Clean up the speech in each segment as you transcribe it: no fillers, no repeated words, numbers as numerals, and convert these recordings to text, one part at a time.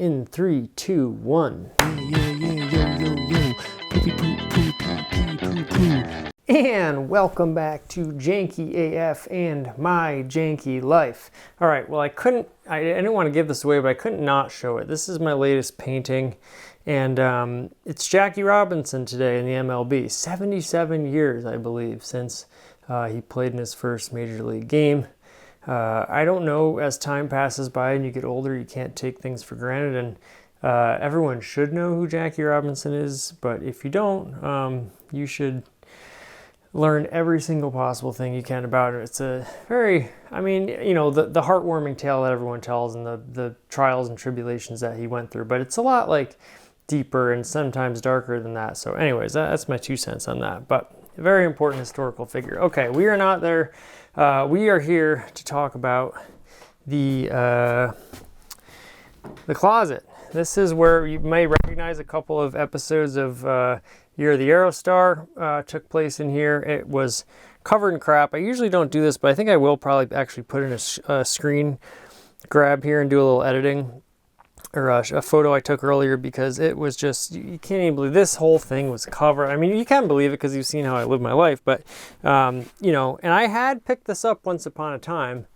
in 3, 2, 1. And welcome back to Janky AF and my janky life. All right, well, I didn't want to give this away, but I couldn't not show it. This is my latest painting, and it's Jackie Robinson today in the MLB. 77 years, I believe, since he played in his first major league game. I don't know, as time passes by and you get older, you can't take things for granted, and everyone should know who Jackie Robinson is, but if you don't, you should learn every single possible thing you can about it. It's a very, the heartwarming tale that everyone tells and the trials and tribulations that he went through, but it's a lot like deeper and sometimes darker than that. So anyways, that's my 2 cents on that, but a very important historical figure. Okay, we are not there. We are here to talk about the closet. This is where you may recognize a couple of episodes of Year of the Aerostar took place in here. It was covered in crap. I usually don't do this, but I think I will probably actually put in a screen grab here and do a little editing, or a photo I took earlier, because it was just, you can't even believe this whole thing was covered. I mean, you can believe it because you've seen how I live my life, but and I had picked this up once upon a time,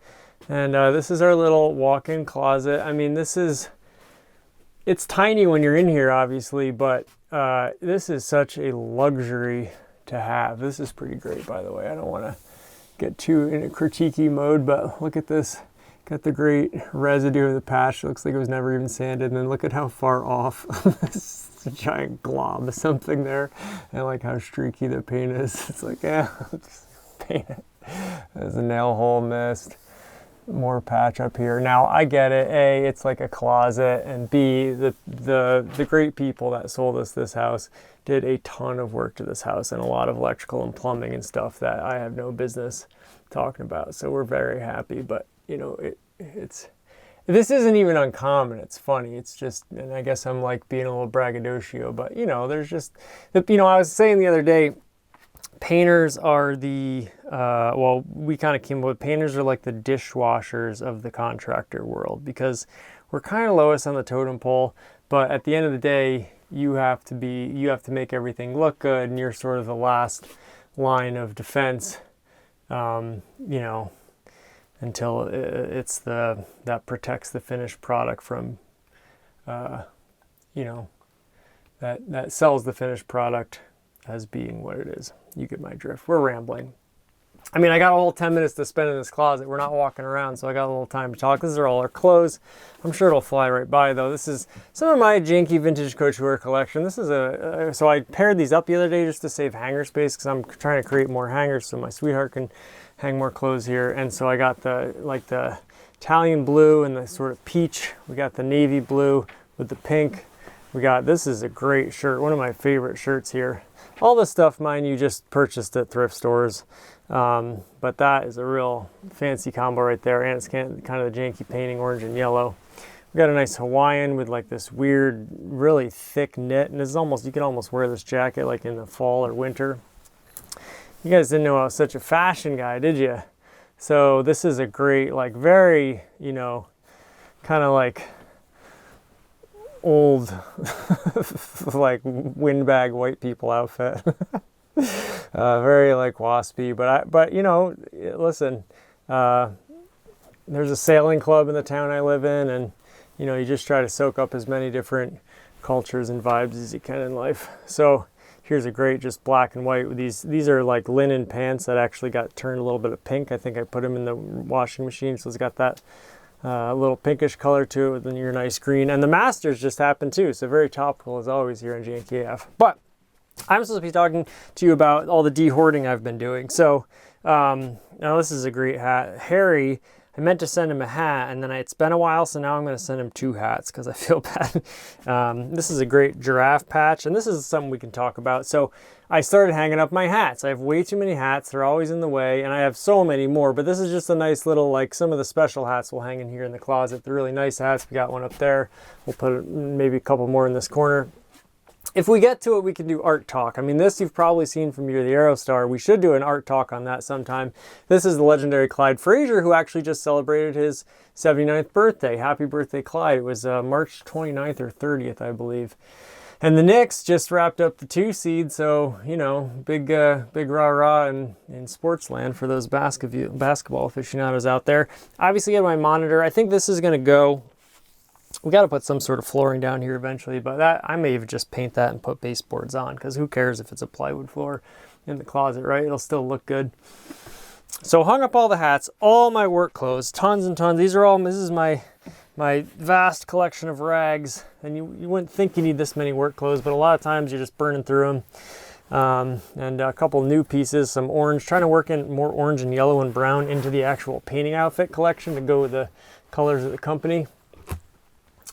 and this is our little walk-in closet. I mean, it's tiny when you're in here, obviously, but this is such a luxury to have. This is pretty great, by the way. I don't want to get too in a critiquey mode, but look at this. Got the great residue of the patch. Looks like it was never even sanded. And then look at how far off this giant glob of something there. And like how streaky the paint is. It's like, yeah, just paint it. There's a nail hole missed. More patch up here. Now I get it. A, it's like a closet, and B, the great people that sold us this house did a ton of work to this house and a lot of electrical and plumbing and stuff that I have no business talking about. So we're very happy, but this isn't even uncommon. It's funny. It's just, and I guess I'm like being a little braggadocio, but there's just, I was saying the other day, painters are we kind of came up with, painters are like the dishwashers of the contractor world, because we're kind of lowest on the totem pole, but at the end of the day, you have to make everything look good, and you're sort of the last line of defense, until it's that protects the finished product from, that sells the finished product as being what it is. You get my drift. We're rambling. I mean, I got a whole 10 minutes to spend in this closet. We're not walking around, so I got a little time to talk. These are all our clothes. I'm sure it'll fly right by, though. This is some of my janky vintage couture collection. This is so I paired these up the other day just to save hanger space, because I'm trying to create more hangers so my sweetheart can hang more clothes here. And so I got the Italian blue and the sort of peach. We got the navy blue with the pink. This is a great shirt, one of my favorite shirts here. All this stuff, mind you, just purchased at thrift stores. But that is a real fancy combo right there. And it's kind of the janky painting, orange and yellow. We got a nice Hawaiian with like this weird, really thick knit. And you can almost wear this jacket like in the fall or winter. You guys didn't know I was such a fashion guy, did you? So this is a great, like very, kind of like old like windbag white people outfit. Very like waspy, but listen, there's a sailing club in the town I live in, and you just try to soak up as many different cultures and vibes as you can in life. So here's a great just black and white with these are like linen pants that actually got turned a little bit of pink. I think I put them in the washing machine, so it's got that a little pinkish color to it with your nice green. And the Masters just happened too, so very topical as always here on Janky AF. But I'm supposed to be talking to you about all the de-hoarding I've been doing. So now this is a great hat. Harry, I meant to send him a hat, and then it's been a while, so now I'm going to send him 2 hats because I feel bad. This is a great giraffe patch, and this is something we can talk about. So I started hanging up my hats. I have way too many hats. They're always in the way, and I have so many more, but this is just a nice little, like, some of the special hats we'll hang in here in the closet. They're really nice hats. We got one up there. We'll put maybe a couple more in this corner. if we get to it, we can do art talk. I mean, this you've probably seen from Year of the Aerostar. We should do an art talk on that sometime. This is the legendary Clyde Frazier, who actually just celebrated his 79th birthday. Happy birthday, Clyde. It was March 29th or 30th, I believe. And the Knicks just wrapped up the 2 seed, so, you know, big rah-rah in sports land for those basketball aficionados out there. Obviously, I have my monitor. I think this is going to go. We got to put some sort of flooring down here eventually, but that I may even just paint that and put baseboards on, because who cares if it's a plywood floor in the closet, right? It'll still look good. So hung up all the hats, all my work clothes, tons and tons. This is my vast collection of rags, and you wouldn't think you need this many work clothes, but a lot of times you're just burning through them. And a couple new pieces, some orange, trying to work in more orange and yellow and brown into the actual painting outfit collection to go with the colors of the company.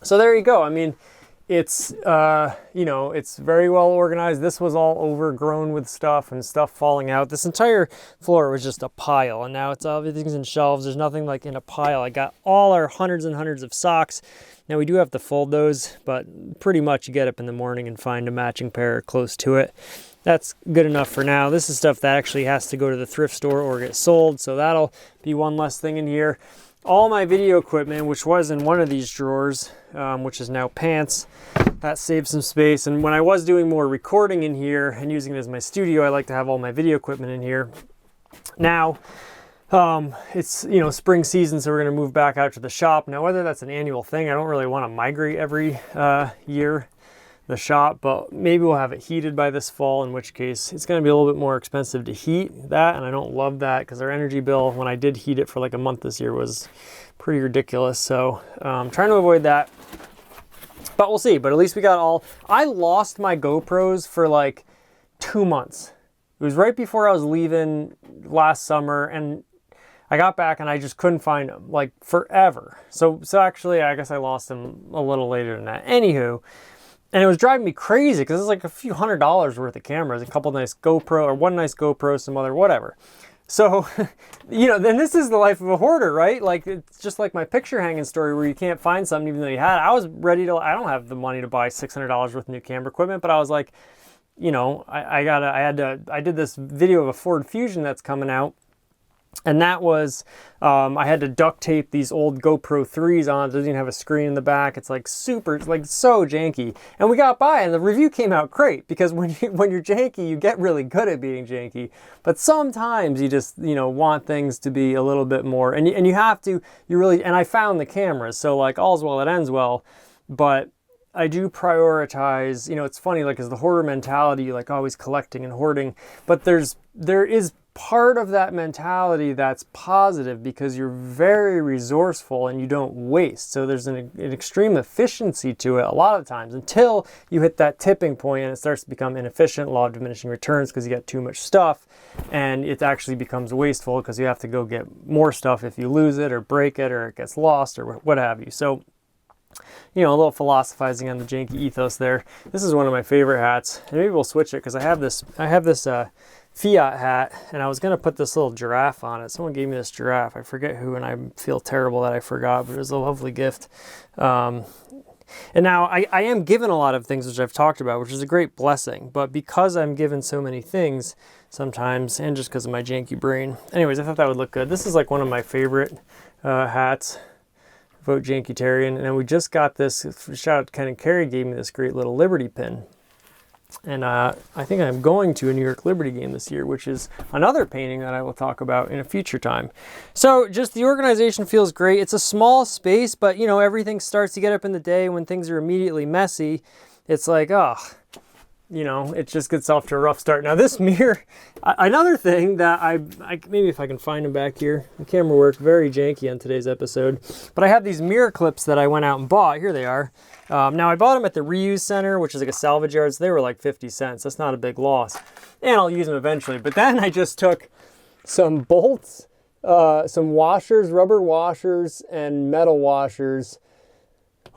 So there you go. I mean, it's, you know, it's very well organized. This was all overgrown with stuff and stuff falling out. This entire floor was just a pile, and now everything's in shelves. There's nothing like in a pile. I got all our hundreds and hundreds of socks. Now we do have to fold those, but pretty much you get up in the morning and find a matching pair close to it. That's good enough for now. This is stuff that actually has to go to the thrift store or get sold, so that'll be one less thing in here. All my video equipment, which was in one of these drawers, which is now pants, that saved some space. And when I was doing more recording in here and using it as my studio, I like to have all my video equipment in here. Now, it's, you know, spring season, so we're going to move back out to the shop. Now, whether that's an annual thing, I don't really want to migrate every year, the shop, but maybe we'll have it heated by this fall, in which case it's going to be a little bit more expensive to heat that, and I don't love that because our energy bill when I did heat it for like a month this year was pretty ridiculous. So I'm trying to avoid that, but we'll see. But at least we got all. I lost my GoPros for like 2 months. It was right before I was leaving last summer, and I got back and I just couldn't find them like forever. So actually I guess I lost them a little later than that. Anywho, and it was driving me crazy because it's like a few $100s worth of cameras, a couple nice GoPro, or one nice GoPro, some other whatever. So, you know, then this is the life of a hoarder, right? Like, it's just like my picture hanging story where you can't find something even though you had it. I was ready to, I don't have the money to buy $600 worth of new camera equipment, but I was like, you know, I did this video of a Ford Fusion that's coming out. And that was, I had to duct tape these old GoPro 3s on. It doesn't even have a screen in the back. It's like super, it's like so janky. And we got by, and the review came out great because when you're janky, you get really good at being janky. But sometimes you just, you know, want things to be a little bit more, and you have to, you really, and I found the cameras, so like all's well that ends well, but I do prioritize, you know, it's funny, like as the hoarder mentality, you're like always collecting and hoarding, but there is part of that mentality that's positive because you're very resourceful and you don't waste. So there's an extreme efficiency to it a lot of times until you hit that tipping point and it starts to become inefficient, law of diminishing returns, because you get too much stuff and it actually becomes wasteful because you have to go get more stuff if you lose it or break it or it gets lost or what have you. So, you know, a little philosophizing on the janky ethos there. This is one of my favorite hats, and maybe we'll switch it because I have this Fiat hat, and I was going to put this little giraffe on it. Someone gave me this giraffe. I forget who, and I feel terrible that I forgot, but it was a lovely gift. And now I am given a lot of things, which I've talked about, which is a great blessing. But because I'm given so many things sometimes, and just because of my janky brain. Anyways, I thought that would look good. This is like one of my favorite hats. Vote Jankytarian. And then we just got this, shout out to Ken and Carrie, gave me this great little Liberty pin. And I think I'm going to a New York Liberty game this year, which is another painting that I will talk about in a future time. So just the organization feels great. It's a small space, but you know, everything starts to get up in the day when things are immediately messy. It's like, oh, you know, it just gets off to a rough start. Now this mirror, another thing that I maybe if I can find them back here. The camera works very janky on today's episode, but I have these mirror clips that I went out and bought. Here they are. Now I bought them at the reuse center, which is like a salvage yard. So they were like 50 cents. That's not a big loss. And I'll use them eventually. But then I just took some bolts, some washers, rubber washers and metal washers,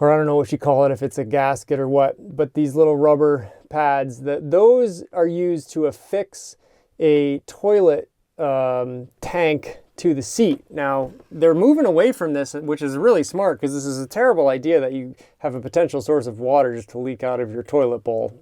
or I don't know what you call it, if it's a gasket or what, but these little rubber pads, those are used to affix a toilet tank to the seat. Now they're moving away from this, which is really smart because this is a terrible idea that you have a potential source of water just to leak out of your toilet bowl.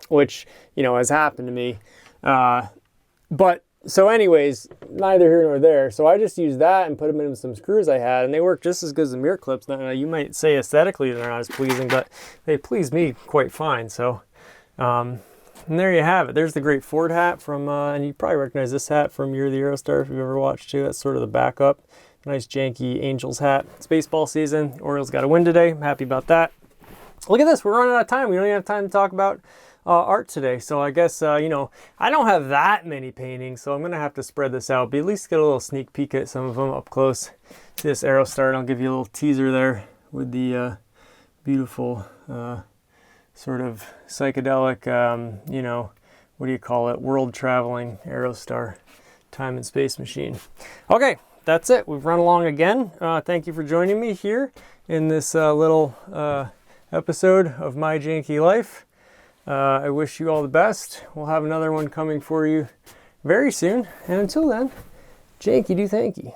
which, you know, has happened to me. But so anyways, neither here nor there. So I just used that and put them in some screws I had, and they work just as good as the mirror clips. Now, you might say aesthetically they're not as pleasing, but they please me quite fine. So, and there you have it. There's the great Ford hat from, and you probably recognize this hat from Year of the Eurostar if you've ever watched too. That's sort of the backup. Nice Janky Angels hat. It's baseball season. Orioles got a win today. I'm happy about that. Look at this. We're running out of time. We don't even have time to talk about art today. So I guess, you know, I don't have that many paintings, so I'm going to have to spread this out, but at least get a little sneak peek at some of them up close. See this Aerostar, and I'll give you a little teaser there with the beautiful sort of psychedelic, you know, what do you call it? World traveling Aerostar time and space machine. Okay, that's it. We've run along again. Thank you for joining me here in this little episode of My Janky Life. I wish you all the best. We'll have another one coming for you very soon. And until then, Janky do thank you.